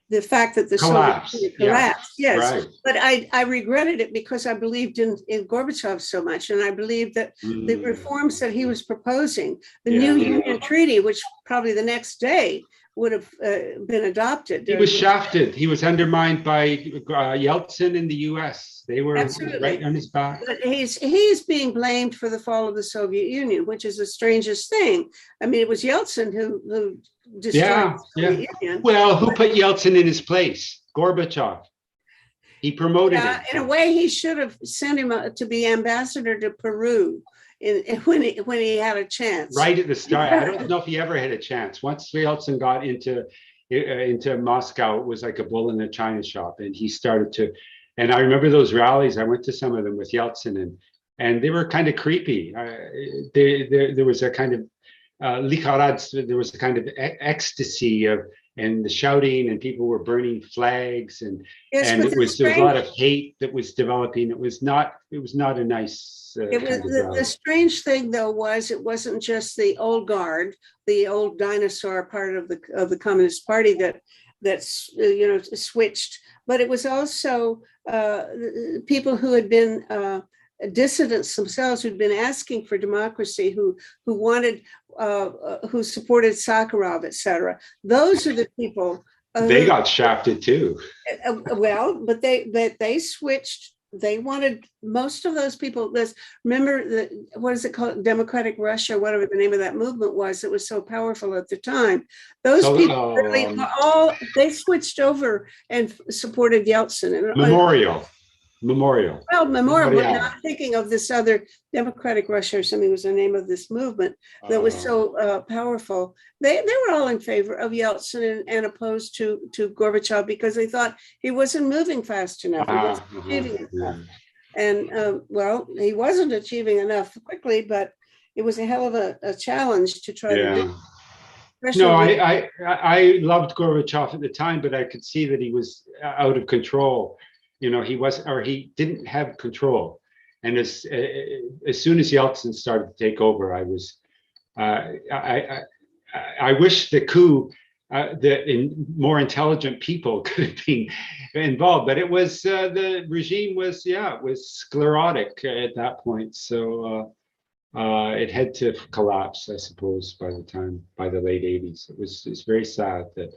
the fact that the collapse. Soviet Union collapsed. Yeah, yes, right. But I regretted it because I believed in Gorbachev so much, and I believed that the reforms that he was proposing, the new Union Treaty, which probably the next day would have been adopted. He was shafted. He was undermined by Yeltsin in the U.S. They were right on his back. But he's being blamed for the fall of the Soviet Union, which is the strangest thing. I mean, it was Yeltsin who destroyed the Soviet Union. Well, who put Yeltsin in his place? Gorbachev. He promoted him. In a way, he should have sent him to be ambassador to Peru. When he had a chance, right at the start. I don't know if he ever had a chance. Once Yeltsin got into Moscow, it was like a bull in a china shop, and he started to. And I remember those rallies. I went to some of them with Yeltsin, and they were kind of creepy. There was a kind of likharadz. There was a kind of ecstasy and the shouting, and people were burning flags, and there was a lot of hate that was developing. It was not a nice. The strange thing, though, was it wasn't just the old guard, the old dinosaur part of the Communist Party that switched, but it was also people who had been dissidents themselves, who'd been asking for democracy, who wanted, who supported Sakharov, etc. Those are the people. They got shafted too. Well, but they switched. They wanted most of those people. Remember what is it called? Democratic Russia, whatever the name of that movement was. It was so powerful at the time. Those people really they switched over and supported Yeltsin. Memorial. Well, Memorial, but now I'm thinking of this other Democratic Russia or something was the name of this movement that was so powerful. They were all in favor of Yeltsin and opposed to Gorbachev because they thought he wasn't moving fast enough. He wasn't achieving enough. And well, he wasn't achieving enough quickly, but it was a hell of a challenge to try to do. No, I loved Gorbachev at the time, but I could see that he was out of control. He didn't have control. And as soon as Yeltsin started to take over, I wish the coup, more intelligent people could have been involved, but it was the regime was it was sclerotic at that point, so it had to collapse, I suppose, by the late 80s. It's very sad that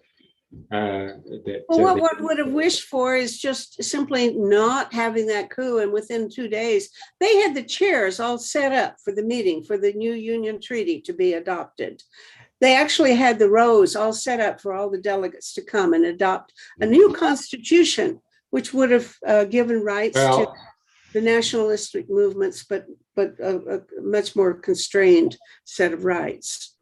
Well, what one would have wished for is just simply not having that coup. And within 2 days, they had the chairs all set up for the meeting for the new Union Treaty to be adopted. They actually had the rows all set up for all the delegates to come and adopt a new constitution, which would have given rights to the nationalistic movements, but a much more constrained set of rights.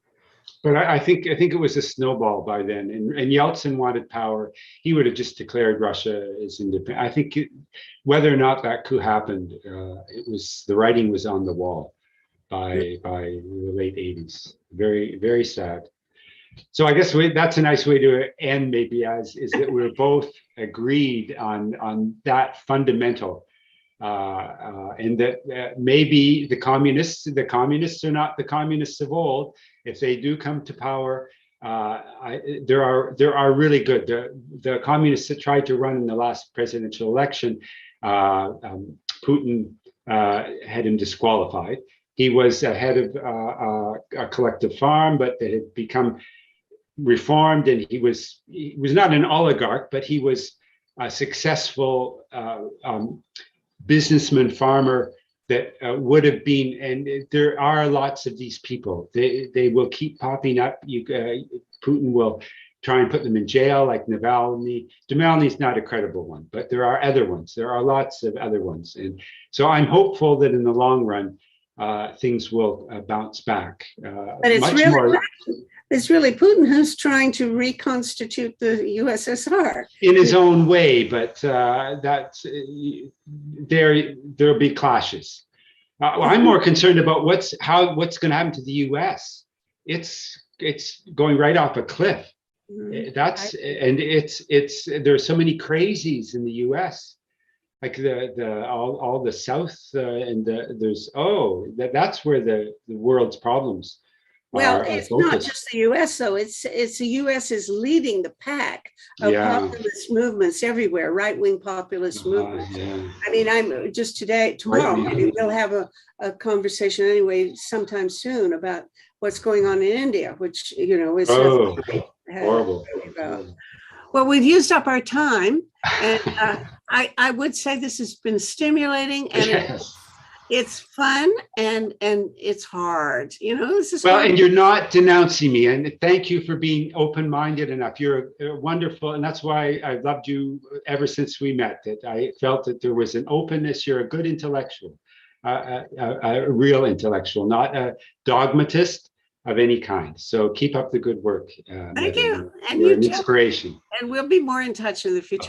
But I think it was a snowball by then, and Yeltsin wanted power. He would have just declared Russia as independent. I think whether or not that coup happened, the writing was on the wall by the late 80s. Very, very sad. So I guess that's a nice way to end, maybe, is that we're both agreed on that fundamental. And that maybe the communists are not the communists of old. If they do come to power, there are really good. The communists that tried to run in the last presidential election, Putin had him disqualified. He was head of a collective farm, but they had become reformed, and he was not an oligarch, but he was a successful businessman, farmer that would have been, and there are lots of these people. They will keep popping up. Putin will try and put them in jail, like Navalny. Navalny's not a credible one, but there are other ones. There are lots of other ones, and so I'm hopeful that in the long run, things will bounce back. But it's really Putin who's trying to reconstitute the USSR in his own way, but there'll be clashes. I'm more concerned about what's going to happen to the U.S. It's going right off a cliff. There's so many crazies in the U.S. Like all the South that's where the world's problems. Well, it's not just the U.S. though. It's the U.S. is leading the pack of populist movements everywhere, right-wing populist movements. Yeah. I mean, I'm just tomorrow, maybe we'll have a conversation anyway, sometime soon, about what's going on in India, which is horrible. Well, we've used up our time, and I would say this has been stimulating, and it's fun, and it's hard. This is and you're not denouncing me, and thank you for being open-minded enough. You're wonderful, and that's why I've loved you ever since we met. That I felt that there was an openness. You're a good intellectual, a real intellectual, not a dogmatist of any kind. So keep up the good work. Thank you. And you're an inspiration. And we'll be more in touch in the future.